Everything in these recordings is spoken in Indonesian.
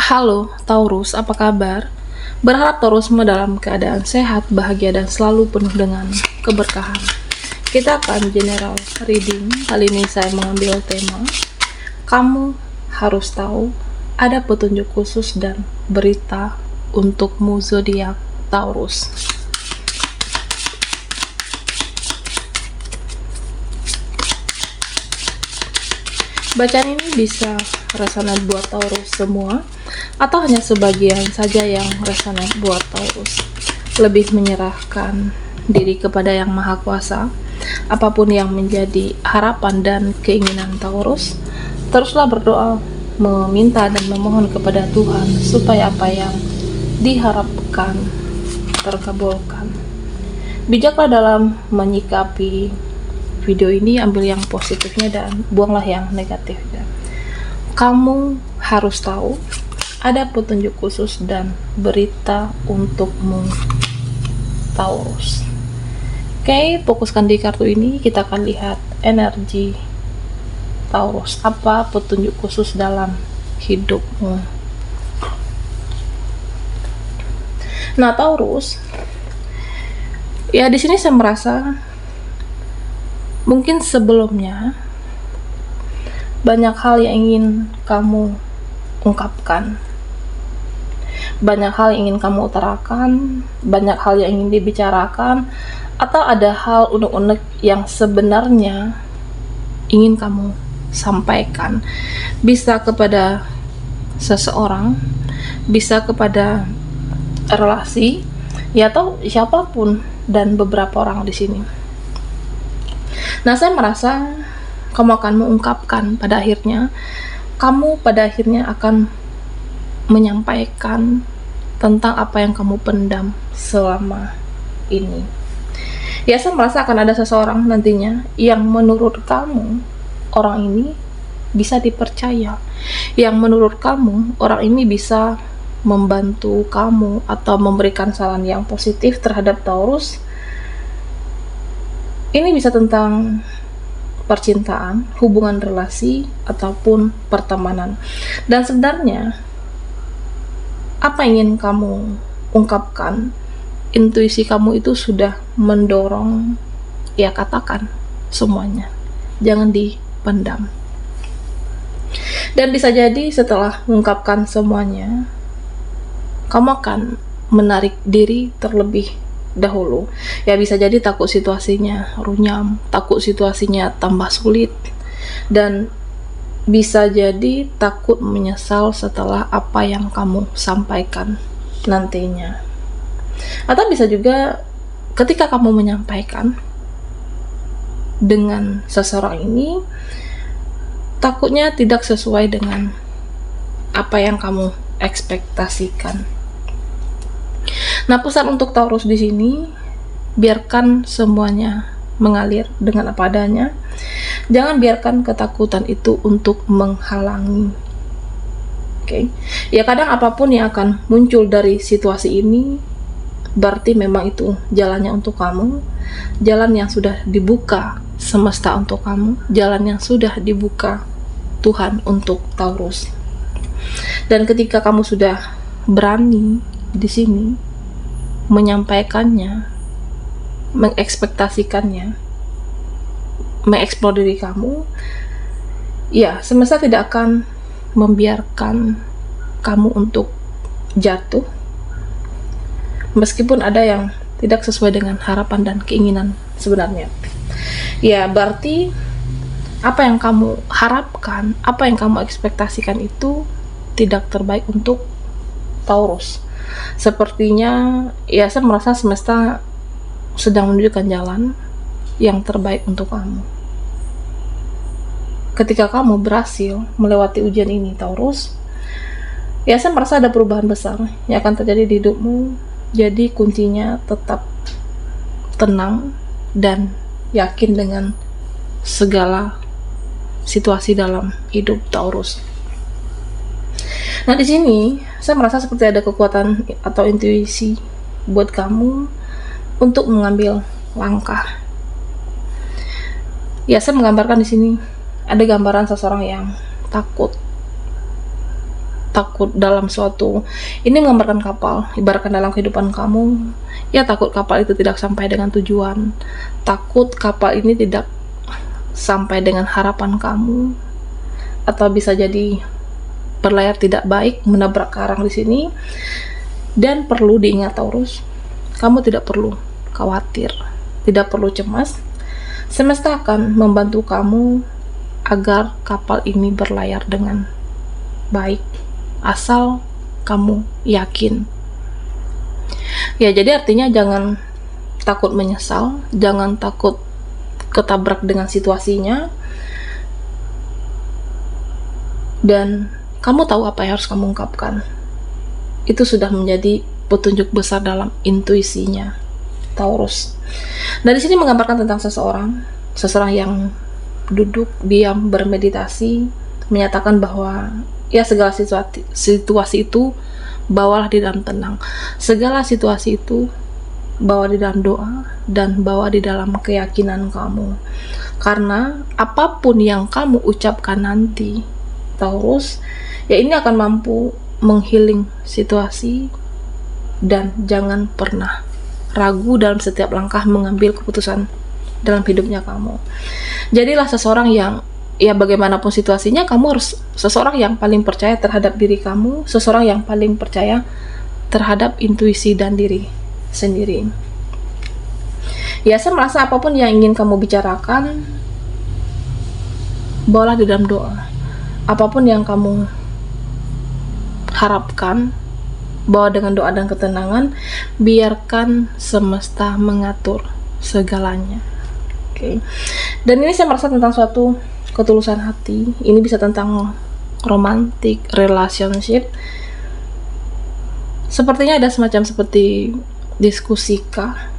Halo Taurus, apa kabar? Berharap Taurusmu dalam keadaan sehat, bahagia, dan selalu penuh dengan keberkahan. Kita akan general reading. Kali ini saya mengambil tema kamu harus tahu. Ada petunjuk khusus dan berita untukmu zodiak Taurus. Bacaan ini bisa resonate buat Taurus semua atau hanya sebagian saja yang resonate buat Taurus. Lebih menyerahkan diri kepada Yang Maha Kuasa. Apapun yang menjadi harapan dan keinginan Taurus, teruslah berdoa, meminta dan memohon kepada Tuhan supaya apa yang diharapkan terkabulkan. Bijaklah dalam menyikapi video ini, ambil yang positifnya dan buanglah yang negatifnya. Kamu harus tahu ada petunjuk khusus dan berita untukmu Taurus. Oke, fokuskan di kartu ini. Kita akan lihat energi Taurus. Apa petunjuk khusus dalam hidupmu? Nah, Taurus, ya di sini saya merasa mungkin sebelumnya banyak hal yang ingin kamu ungkapkan, banyak hal yang ingin kamu utarakan, banyak hal yang ingin dibicarakan, atau ada hal unek-unek yang sebenarnya ingin kamu sampaikan. Bisa kepada seseorang, bisa kepada relasi, ya atau siapapun, dan beberapa orang di sini. Nah, saya merasa kamu akan mengungkapkan pada akhirnya, kamu pada akhirnya akan menyampaikan tentang apa yang kamu pendam selama ini. Ya, saya merasa akan ada seseorang nantinya yang menurut kamu orang ini bisa dipercaya, yang menurut kamu orang ini bisa membantu kamu atau memberikan saran yang positif terhadap Taurus. Ini bisa tentang percintaan, hubungan relasi, ataupun pertemanan. Dan sebenarnya, apa yang ingin kamu ungkapkan, intuisi kamu itu sudah mendorong, ya katakan semuanya. Jangan dipendam. Dan bisa jadi setelah mengungkapkan semuanya, kamu akan menarik diri terlebih dahulu. Ya bisa jadi takut situasinya runyam, takut situasinya tambah sulit, dan bisa jadi takut menyesal setelah apa yang kamu sampaikan nantinya. Atau bisa juga ketika kamu menyampaikan dengan seseorang ini, takutnya tidak sesuai dengan apa yang kamu ekspektasikan. Nah, pesan untuk Taurus di sini, biarkan semuanya mengalir dengan apa adanya. Jangan biarkan ketakutan itu untuk menghalangi. Oke. Ya, kadang apapun yang akan muncul dari situasi ini berarti memang itu jalannya untuk kamu, jalan yang sudah dibuka semesta untuk kamu, jalan yang sudah dibuka Tuhan untuk Taurus. Dan ketika kamu sudah berani di sini menyampaikannya, mengekspektasikannya, mengeksplor diri kamu, ya semesta tidak akan membiarkan kamu untuk jatuh, meskipun ada yang tidak sesuai dengan harapan dan keinginan sebenarnya. Ya berarti apa yang kamu harapkan, apa yang kamu ekspektasikan itu tidak terbaik untuk Taurus. Sepertinya ya saya merasa semesta sedang menunjukkan jalan yang terbaik untuk kamu. Ketika kamu berhasil melewati ujian ini Taurus, ya saya merasa ada perubahan besar yang akan terjadi di hidupmu. Jadi kuncinya tetap tenang dan yakin dengan segala situasi dalam hidup Taurus. Nah, di sini saya merasa seperti ada kekuatan atau intuisi buat kamu untuk mengambil langkah. Ya, saya menggambarkan di sini ada gambaran seseorang yang takut takut dalam suatu, ini menggambarkan kapal, ibaratkan dalam kehidupan kamu, ya takut kapal itu tidak sampai dengan tujuan, takut kapal ini tidak sampai dengan harapan kamu, atau bisa jadi berlayar tidak baik, menabrak karang di sini. Dan perlu diingat Taurus, kamu tidak perlu khawatir, tidak perlu cemas. Semesta akan membantu kamu agar kapal ini berlayar dengan baik, asal kamu yakin. Ya, jadi artinya jangan takut menyesal, jangan takut ketabrak dengan situasinya, dan kamu tahu apa yang harus kamu ungkapkan. Itu sudah menjadi petunjuk besar dalam intuisinya Taurus. Dari sini menggambarkan tentang seseorang yang duduk diam bermeditasi, menyatakan bahwa ya segala situasi itu bawalah di dalam tenang, segala situasi itu bawa di dalam doa, dan bawa di dalam keyakinan kamu, karena apapun yang kamu ucapkan nanti Taurus, ya ini akan mampu menghealing situasi. Dan jangan pernah ragu dalam setiap langkah mengambil keputusan dalam hidupnya kamu. Jadilah seseorang yang, ya bagaimanapun situasinya, kamu harus seseorang yang paling percaya terhadap diri kamu, seseorang yang paling percaya terhadap intuisi dan diri sendiri. Ya, saya merasa apapun yang ingin kamu bicarakan, bawalah di dalam doa. Apapun yang kamu harapkan, bawa dengan doa dan ketenangan, biarkan semesta mengatur segalanya. Oke. Dan ini saya merasa tentang suatu ketulusan hati. Ini bisa tentang romantic relationship. Sepertinya ada semacam seperti diskusi kah,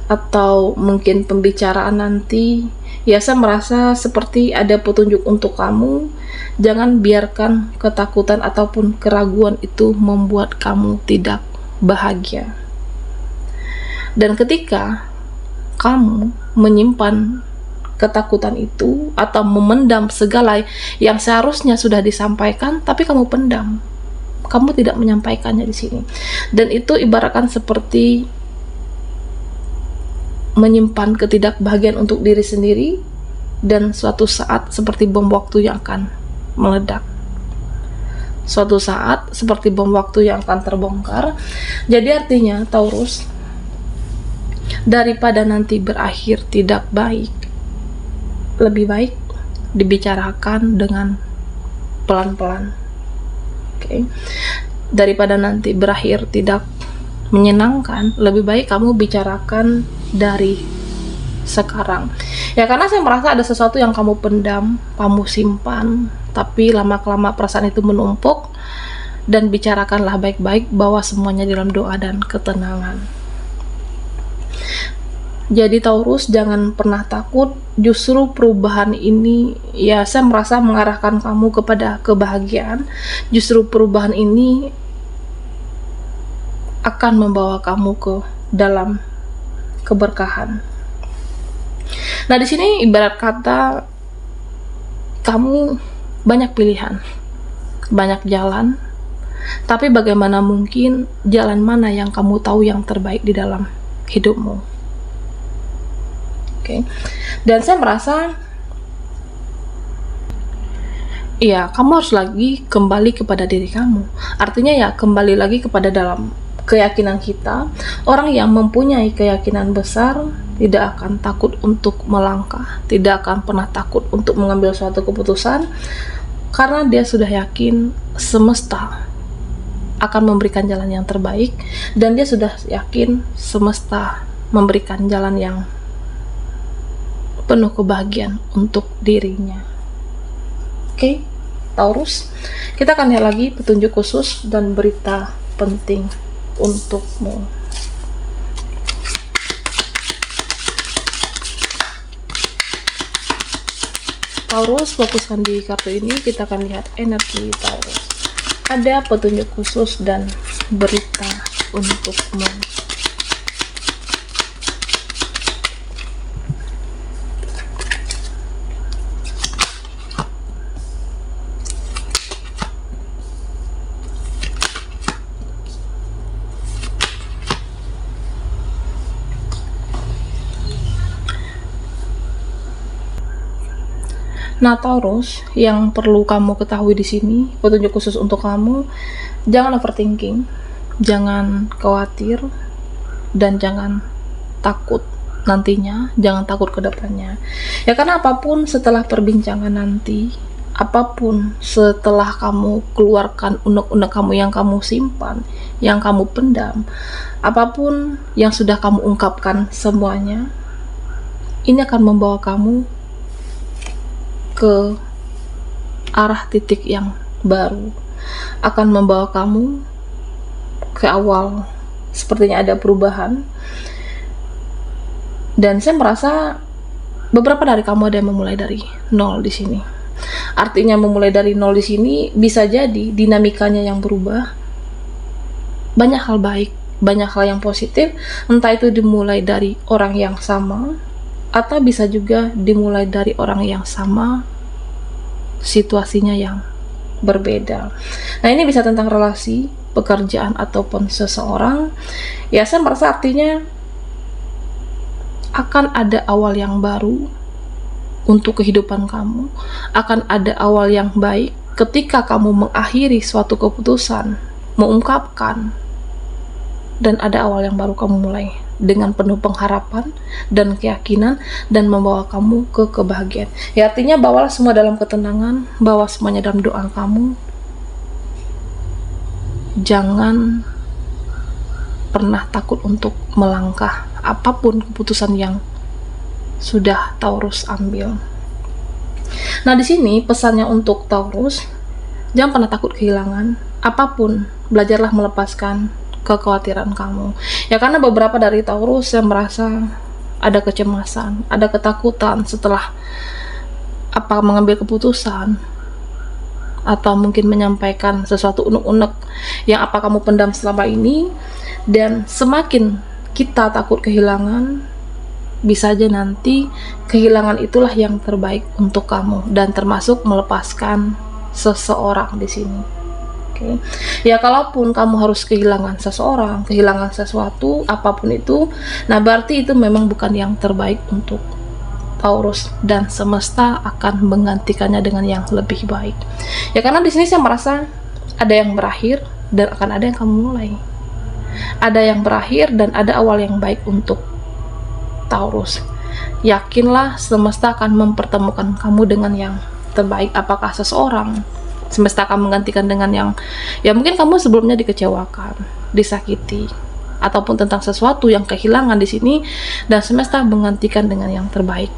atau mungkin pembicaraan nanti. Ya, saya merasa seperti ada petunjuk untuk kamu. Jangan biarkan ketakutan ataupun keraguan itu membuat kamu tidak bahagia. Dan ketika kamu menyimpan ketakutan itu atau memendam segala yang seharusnya sudah disampaikan, tapi kamu pendam, kamu tidak menyampaikannya di sini. Dan itu ibaratkan seperti menyimpan ketidakbahagiaan untuk diri sendiri, dan suatu saat seperti bom waktu yang akan meledak. Suatu saat seperti bom waktu yang akan terbongkar. Jadi artinya Taurus, daripada nanti berakhir tidak baik, lebih baik dibicarakan dengan pelan-pelan. Oke. Daripada nanti berakhir tidak menyenangkan, lebih baik kamu bicarakan dari sekarang. Ya, karena saya merasa ada sesuatu yang kamu pendam, kamu simpan, tapi lama-kelamaan perasaan itu menumpuk. Dan bicarakanlah baik-baik, bawa semuanya dalam doa dan ketenangan. Jadi Taurus, jangan pernah takut. Justru perubahan ini, ya saya merasa mengarahkan kamu kepada kebahagiaan. Justru perubahan ini akan membawa kamu ke dalam keberkahan. Nah, di sini ibarat kata kamu banyak pilihan, banyak jalan, tapi bagaimana mungkin jalan mana yang kamu tahu yang terbaik di dalam hidupmu. Oke. Dan saya merasa ya, kamu harus lagi kembali kepada diri kamu. Artinya ya, kembali lagi kepada dalam keyakinan kita. Orang yang mempunyai keyakinan besar tidak akan takut untuk melangkah, tidak akan pernah takut untuk mengambil suatu keputusan, karena dia sudah yakin semesta akan memberikan jalan yang terbaik, dan dia sudah yakin semesta memberikan jalan yang penuh kebahagiaan untuk dirinya. Oke, Taurus, kita akan lihat lagi petunjuk khusus dan berita penting untukmu. Taurus, fokuskan di kartu ini. Kita akan lihat energi Taurus. Ada petunjuk khusus dan berita untukmu. Nah, Taurus, yang perlu kamu ketahui di sini, petunjuk khusus untuk kamu, jangan overthinking, jangan khawatir, dan jangan takut nantinya, jangan takut ke depannya. Ya karena apapun setelah perbincangan nanti, apapun setelah kamu keluarkan unek-unek kamu yang kamu simpan, yang kamu pendam, apapun yang sudah kamu ungkapkan semuanya, ini akan membawa kamu ke arah titik yang baru, akan membawa kamu ke awal. Sepertinya ada perubahan, dan saya merasa beberapa dari kamu ada yang memulai dari nol di sini. Artinya memulai dari nol di sini bisa jadi dinamikanya yang berubah, banyak hal baik, banyak hal yang positif, entah itu dimulai dari orang yang sama, atau bisa juga dimulai dari orang yang sama, situasinya yang berbeda. Nah, ini bisa tentang relasi, pekerjaan, ataupun seseorang. Ya, saya merasa artinya akan ada awal yang baru untuk kehidupan kamu, akan ada awal yang baik ketika kamu mengakhiri suatu keputusan, mengungkapkan, dan ada awal yang baru kamu mulai dengan penuh pengharapan dan keyakinan, dan membawa kamu ke kebahagiaan. Ya, artinya bawalah semua dalam ketenangan, bawa semuanya dalam doa kamu. Jangan pernah takut untuk melangkah apapun keputusan yang sudah Taurus ambil. Nah, di sini pesannya untuk Taurus, jangan pernah takut kehilangan apapun. Belajarlah melepaskan kekhawatiran kamu. Ya, karena beberapa dari Taurus yang merasa ada kecemasan, ada ketakutan setelah mengambil keputusan, atau mungkin menyampaikan sesuatu unek-unek yang kamu pendam selama ini. Dan semakin kita takut kehilangan, bisa aja nanti kehilangan itulah yang terbaik untuk kamu, dan termasuk melepaskan seseorang di sini. Oke. Ya, kalaupun kamu harus kehilangan seseorang, kehilangan sesuatu, apapun itu, nah berarti itu memang bukan yang terbaik untuk Taurus, dan semesta akan menggantikannya dengan yang lebih baik. Ya, karena di sini saya merasa ada yang berakhir dan akan ada yang kamu mulai. Ada yang berakhir dan ada awal yang baik untuk Taurus. Yakinlah semesta akan mempertemukan kamu dengan yang terbaik. Apakah seseorang, semesta akan menggantikan dengan yang mungkin kamu sebelumnya dikecewakan, disakiti, ataupun tentang sesuatu yang kehilangan di sini, dan semesta menggantikan dengan yang terbaik.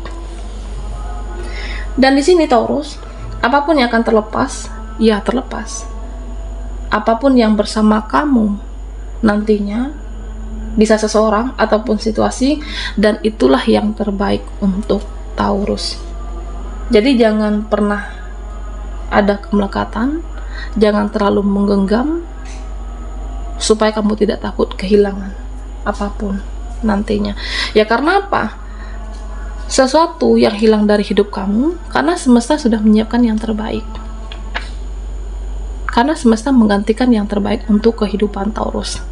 Dan di sini Taurus, apapun yang akan terlepas, ya terlepas. Apapun yang bersama kamu nantinya, bisa seseorang ataupun situasi, dan itulah yang terbaik untuk Taurus. Jadi jangan pernah ada kemelekatan, jangan terlalu menggenggam, supaya kamu tidak takut kehilangan apapun nantinya. Ya, karena apa? Sesuatu yang hilang dari hidup kamu karena semesta sudah menyiapkan yang terbaik. Karena semesta menggantikan yang terbaik untuk kehidupan Taurus.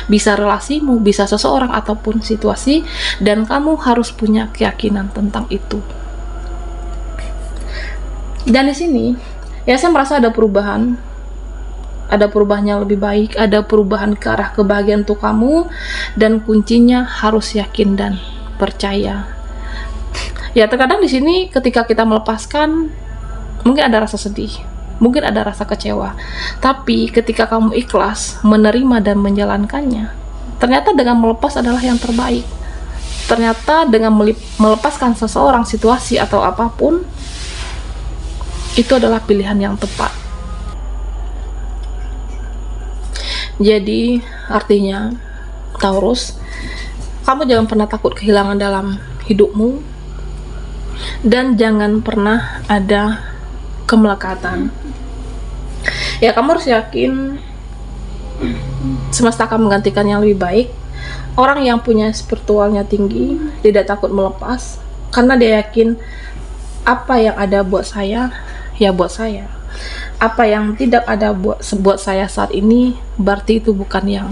Bisa relasimu, bisa seseorang, ataupun situasi, dan kamu harus punya keyakinan tentang itu. Dan di sini, ya saya merasa ada perubahan. Ada perubahan yang lebih baik, ada perubahan ke arah kebahagiaan untuk kamu, dan kuncinya harus yakin dan percaya. Ya, terkadang di sini ketika kita melepaskan, mungkin ada rasa sedih, mungkin ada rasa kecewa, tapi ketika kamu ikhlas menerima dan menjalankannya, ternyata dengan melepas adalah yang terbaik. Ternyata dengan melepaskan seseorang, situasi, atau apapun, itu adalah pilihan yang tepat. Jadi artinya Taurus, kamu jangan pernah takut kehilangan dalam hidupmu, dan jangan pernah ada kemelekatan. Ya, kamu harus yakin semesta akan menggantikan yang lebih baik. Orang yang punya spiritualnya tinggi tidak takut melepas, karena dia yakin apa yang ada buat saya, ya buat saya. Apa yang tidak ada buat saya saat ini, berarti itu bukan yang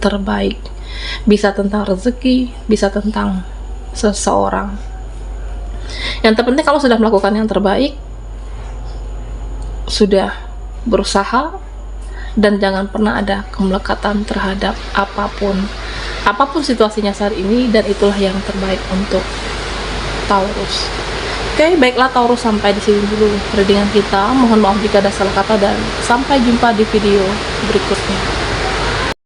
terbaik. Bisa tentang rezeki, bisa tentang seseorang. Yang terpenting kalau sudah melakukan yang terbaik, sudah berusaha, dan jangan pernah ada kemelekatan terhadap apapun situasinya saat ini, dan itulah yang terbaik untuk Taurus. Oke, baiklah Taurus, sampai di sini dulu readingan kita. Mohon maaf jika ada salah kata, dan sampai jumpa di video berikutnya.